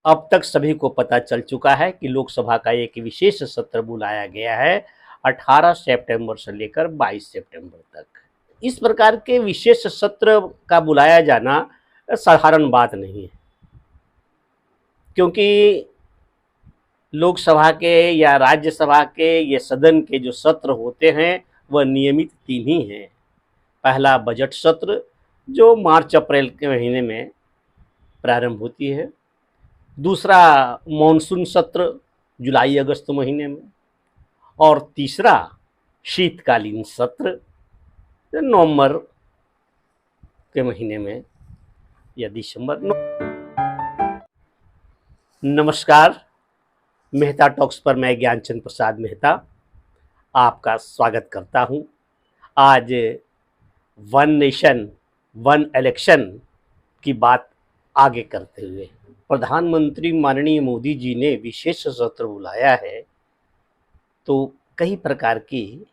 अब तक सभी को पता चल चुका है कि लोकसभा का एक विशेष सत्र बुलाया गया है 18 सितंबर से लेकर 22 सितंबर तक। इस प्रकार के विशेष सत्र का बुलाया जाना साधारण बात नहीं है, क्योंकि लोकसभा के या राज्यसभा के ये सदन के जो सत्र होते हैं वह नियमित 3 ही हैं। पहला बजट सत्र जो मार्च अप्रैल के महीने में प्रारंभ होती है, दूसरा मॉनसून सत्र जुलाई अगस्त महीने में, और तीसरा शीतकालीन सत्र नवंबर के महीने में या दिसंबर। नमस्कार, मेहता टॉक्स पर मैं ज्ञानचंद प्रसाद मेहता आपका स्वागत करता हूं। आज वन नेशन वन इलेक्शन की बात आगे करते हुए प्रधानमंत्री माननीय मोदी जी ने विशेष सत्र बुलाया है, तो कई प्रकार की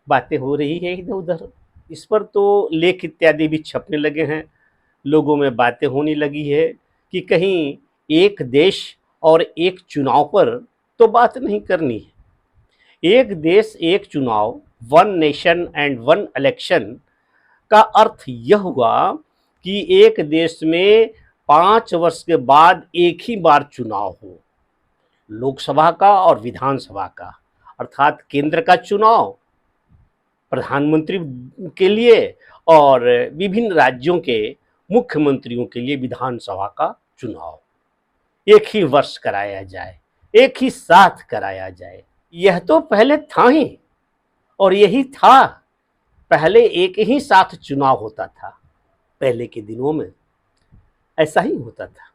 बातें हो रही है इधर उधर। इस पर तो लेख इत्यादि भी छपने लगे हैं, लोगों में बातें होने लगी है कि कहीं एक देश और एक चुनाव पर तो बात नहीं करनी है। एक देश एक चुनाव, one nation and one election का अर्थ यह हुआ कि एक देश में 5 वर्ष के बाद एक ही बार चुनाव हो, लोकसभा का और विधानसभा का, अर्थात केंद्र का चुनाव प्रधानमंत्री के लिए और विभिन्न राज्यों के मुख्यमंत्रियों के लिए विधानसभा का चुनाव एक ही वर्ष कराया जाए, एक ही साथ कराया जाए। यह तो पहले था ही, और यही था, पहले एक ही साथ चुनाव होता था। पहले के दिनों में ऐसा ही होता था,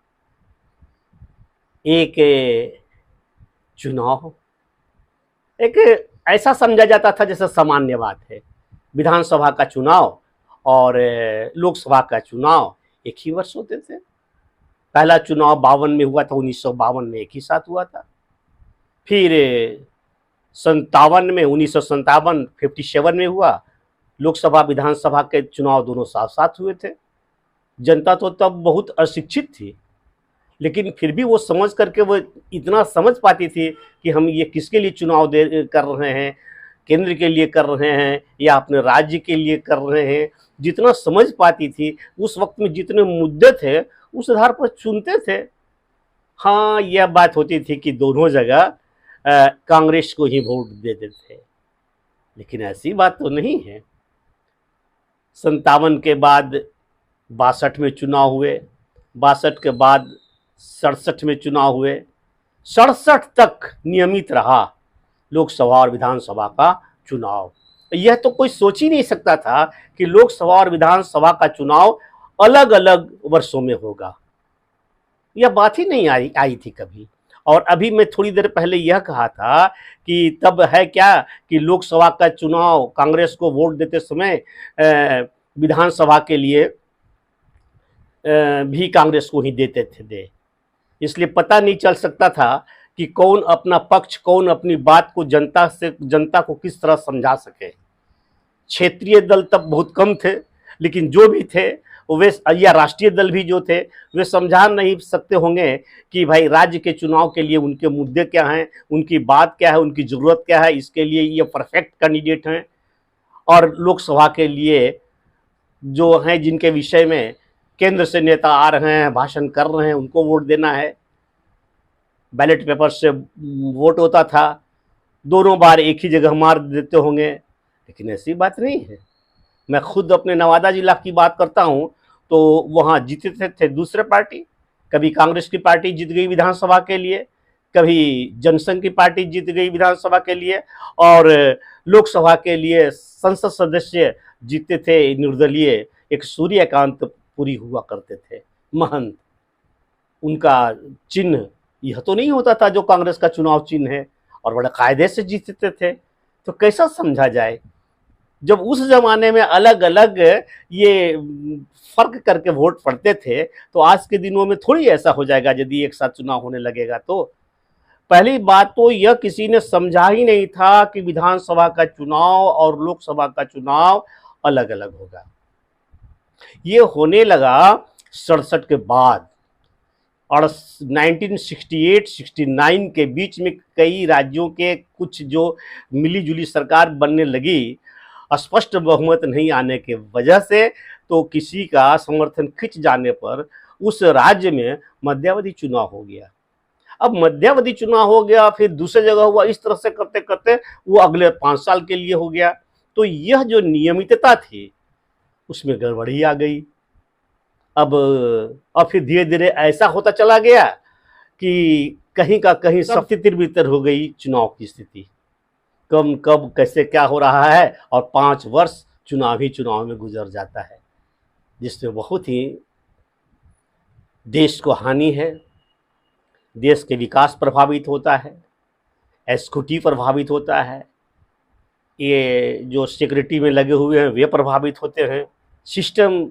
एक चुनाव एक ऐसा समझा जाता था जैसे सामान्य बात है। विधानसभा का चुनाव और लोकसभा का चुनाव एक ही वर्ष होते थे। पहला चुनाव 52 में हुआ था, 1952 में एक ही साथ हुआ था। फिर 57 में 1957 57 में हुआ। लोकसभा विधानसभा के चुनाव दोनों साथ साथ हुए थे। जनता तो तब बहुत अशिक्षित थी, लेकिन फिर भी वो समझ करके वो इतना समझ पाती थी कि हम ये किसके लिए चुनाव कर रहे हैं, केंद्र के लिए कर रहे हैं या अपने राज्य के लिए कर रहे हैं। जितना समझ पाती थी, उस वक्त में जितने मुद्दे थे उस आधार पर चुनते थे। हाँ, यह बात होती थी कि दोनों जगह कांग्रेस को ही वोट देते थे, लेकिन ऐसी बात तो नहीं है। 57 के बाद 62 में चुनाव हुए, 62 के बाद 67 में चुनाव हुए, 67 तक नियमित रहा लोकसभा और विधानसभा का चुनाव। यह तो कोई सोच ही नहीं सकता था कि लोकसभा और विधानसभा का चुनाव अलग अलग वर्षों में होगा। यह बात ही नहीं आई थी कभी। और अभी मैं थोड़ी देर पहले यह कहा था कि तब है क्या कि लोकसभा का चुनाव कांग्रेस को वोट देते समय विधानसभा के लिए भी कांग्रेस को ही देते थे। इसलिए पता नहीं चल सकता था कि कौन अपना पक्ष, कौन अपनी बात को जनता को किस तरह समझा सके। क्षेत्रीय दल तब बहुत कम थे, लेकिन जो भी थे वे, या राष्ट्रीय दल भी जो थे, वे समझा नहीं सकते होंगे कि भाई राज्य के चुनाव के लिए उनके मुद्दे क्या हैं, उनकी बात क्या है, उनकी ज़रूरत क्या है, इसके लिए ये परफेक्ट कैंडिडेट हैं। और लोकसभा के लिए जो हैं, जिनके विषय में केंद्र से नेता आ रहे हैं, भाषण कर रहे हैं, उनको वोट देना है। बैलेट पेपर से वोट होता था, दोनों बार एक ही जगह मार देते होंगे, लेकिन ऐसी बात नहीं है। मैं खुद अपने नवादा जिला की बात करता हूँ, तो वहाँ जीतते थे दूसरे पार्टी। कभी कांग्रेस की पार्टी जीत गई विधानसभा के लिए, कभी जनसंघ की पार्टी जीत गई विधानसभा के लिए, और लोकसभा के लिए संसद सदस्य जीतते थे निर्दलीय, एक सूर्यकांत पुरी हुआ करते थे महंत। उनका चिन्ह यह तो नहीं होता था जो कांग्रेस का चुनाव चिन्ह है, और बड़े कायदे से जीतते थे। तो कैसा समझा जाए, जब उस जमाने में अलग अलग ये फर्क करके वोट पड़ते थे, तो आज के दिनों में थोड़ी ऐसा हो जाएगा यदि एक साथ चुनाव होने लगेगा। तो पहली बात तो यह किसी ने समझा ही नहीं था कि विधानसभा का चुनाव और लोकसभा का चुनाव अलग अलग होगा। ये होने लगा 67 के बाद, और 1968-69 के बीच में कई राज्यों के कुछ जो मिली-जुली सरकार बनने लगी, स्पष्ट बहुमत नहीं आने के वजह से, तो किसी का समर्थन खिंच जाने पर उस राज्य में मध्यावधि चुनाव हो गया। अब मध्यावधि चुनाव हो गया, फिर दूसरी जगह हुआ, इस तरह से करते करते वो अगले 5 साल के लिए हो गया। तो यह जो नियमितता थी उसमें गड़बड़ी आ गई। अब फिर धीरे धीरे ऐसा होता चला गया कि कहीं का कहीं सब तितर-बितर हो गई चुनाव की स्थिति। कब कब कैसे क्या हो रहा है, और 5 वर्ष चुनाव ही चुनाव में गुजर जाता है, जिसमें बहुत ही देश को हानि है, देश के विकास प्रभावित होता है, एसक्यूटी प्रभावित होता है, ये जो सिक्योरिटी में लगे हुए हैं वे प्रभावित होते हैं, सिस्टम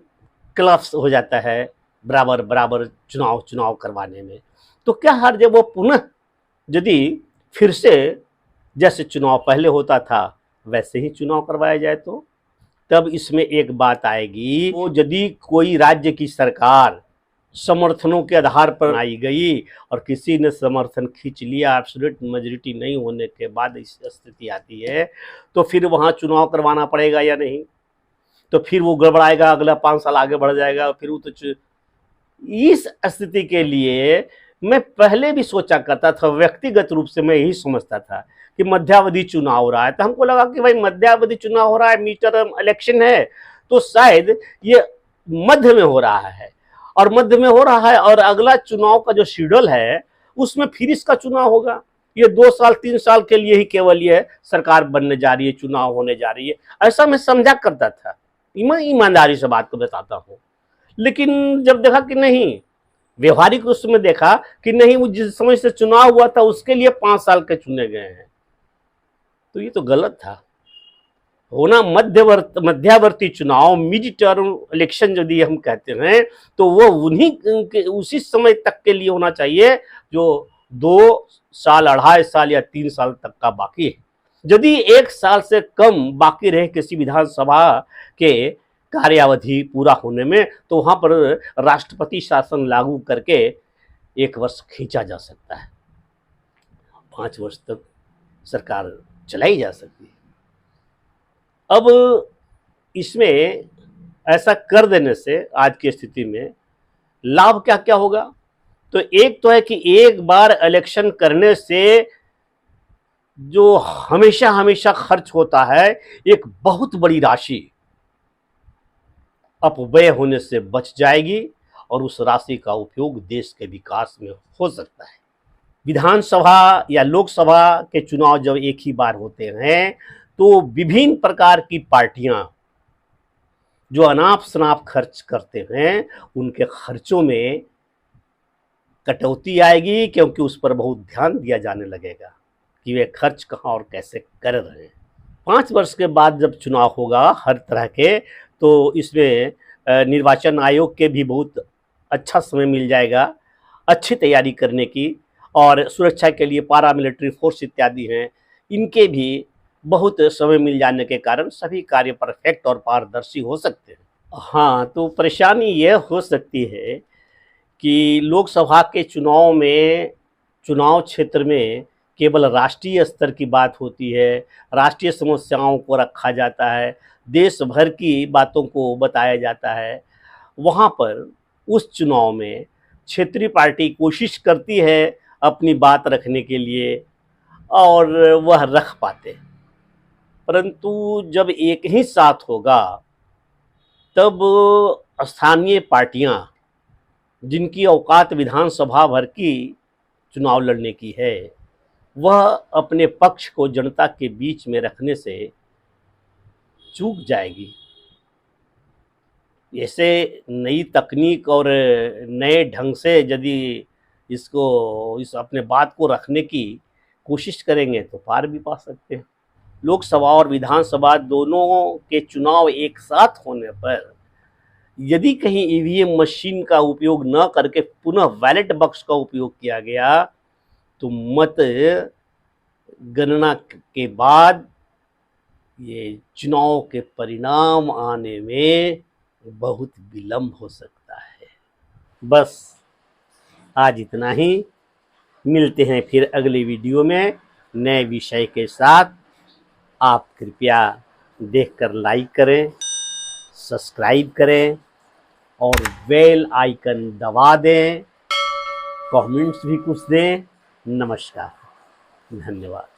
क्लप्स हो जाता है बराबर बराबर चुनाव करवाने में। तो क्या हर जब वो पुनः यदि फिर से जैसे चुनाव पहले होता था वैसे ही चुनाव करवाया जाए तो तब इसमें एक बात आएगी, वो यदि कोई राज्य की सरकार समर्थनों के आधार पर आई गई और किसी ने समर्थन खींच लिया, एब्सोल्यूट मेजॉरिटी नहीं होने के बाद इस स्थिति आती है, तो फिर वहाँ चुनाव करवाना पड़ेगा या नहीं, तो फिर वो गड़बड़ाएगा, अगला 5 साल आगे बढ़ जाएगा। फिर वो तो इस स्थिति के लिए मैं पहले भी सोचा करता था, व्यक्तिगत रूप से मैं यही समझता था कि मध्यावधि चुनाव हो रहा है, तो हमको लगा कि भाई मध्यावधि चुनाव हो रहा है, मिड टर्म इलेक्शन है, तो शायद ये मध्य में हो रहा है, और मध्य में हो रहा है और अगला चुनाव का जो शेड्यूल है उसमें फिर इसका चुनाव होगा। ये 2 साल 3 साल के लिए ही केवल ये सरकार बनने जा रही है, चुनाव होने जा रही है, ऐसा मैं समझा करता था। ईमानदारी से बात को बताता हूँ। लेकिन जब देखा कि नहीं, व्यवहारिक उसमें देखा कि नहीं, वो जिस समय से चुनाव हुआ था उसके लिए 5 साल के चुने गए हैं, तो ये तो गलत था। होना मध्यावर्ती चुनाव, मिड टर्म इलेक्शन यदि हम कहते हैं, तो वो उन्हीं उसी समय तक के लिए होना चाहिए जो 2 साल, 2.5 साल या 3 साल तक का बाकी है। यदि 1 साल से कम बाकी रहे किसी विधानसभा के कार्यावधि पूरा होने में, तो वहां पर राष्ट्रपति शासन लागू करके 1 वर्ष खींचा जा सकता है, 5 वर्ष तक सरकार चलाई जा सकती है। अब इसमें ऐसा कर देने से आज की स्थिति में लाभ क्या क्या होगा, तो एक तो है कि एक बार इलेक्शन करने से जो हमेशा हमेशा खर्च होता है, एक बहुत बड़ी राशि अपव्यय होने से बच जाएगी और उस राशि का उपयोग देश के विकास में हो सकता है। विधानसभा या लोकसभा के चुनाव जब एक ही बार होते हैं, तो विभिन्न प्रकार की पार्टियां जो अनाप शनाप खर्च करते हैं, उनके खर्चों में कटौती आएगी, क्योंकि उस पर बहुत ध्यान दिया जाने लगेगा कि वे खर्च कहाँ और कैसे कर रहे हैं। 5 वर्ष के बाद जब चुनाव होगा हर तरह के, तो इसमें निर्वाचन आयोग के भी बहुत अच्छा समय मिल जाएगा अच्छी तैयारी करने की, और सुरक्षा के लिए पारा मिलिट्री फोर्स इत्यादि हैं, इनके भी बहुत समय मिल जाने के कारण सभी कार्य परफेक्ट और पारदर्शी हो सकते हैं। हाँ, तो परेशानी यह हो सकती है कि लोकसभा के चुनाव में, चुनाव क्षेत्र में केवल राष्ट्रीय स्तर की बात होती है, राष्ट्रीय समस्याओं को रखा जाता है, देश भर की बातों को बताया जाता है। वहाँ पर उस चुनाव में क्षेत्रीय पार्टी कोशिश करती है अपनी बात रखने के लिए, और वह रख पाते, परंतु जब एक ही साथ होगा तब स्थानीय पार्टियां जिनकी औकात विधानसभा भर की चुनाव लड़ने की है, वह अपने पक्ष को जनता के बीच में रखने से चूक जाएगी। ऐसे नई तकनीक और नए ढंग से यदि इस अपने बात को रखने की कोशिश करेंगे तो पार भी पा सकते हैं। लोकसभा और विधानसभा दोनों के चुनाव एक साथ होने पर यदि कहीं ईवीएम मशीन का उपयोग न करके पुनः बैलेट बॉक्स का उपयोग किया गया, तो मत गणना के बाद ये चुनाव के परिणाम आने में बहुत विलंब हो सकता है। बस आज इतना ही। मिलते हैं फिर अगले वीडियो में नए विषय के साथ। आप कृपया देखकर लाइक करें, सब्सक्राइब करें और बेल आइकन दबा दें। कमेंट्स भी कुछ दें। नमस्कार, धन्यवाद।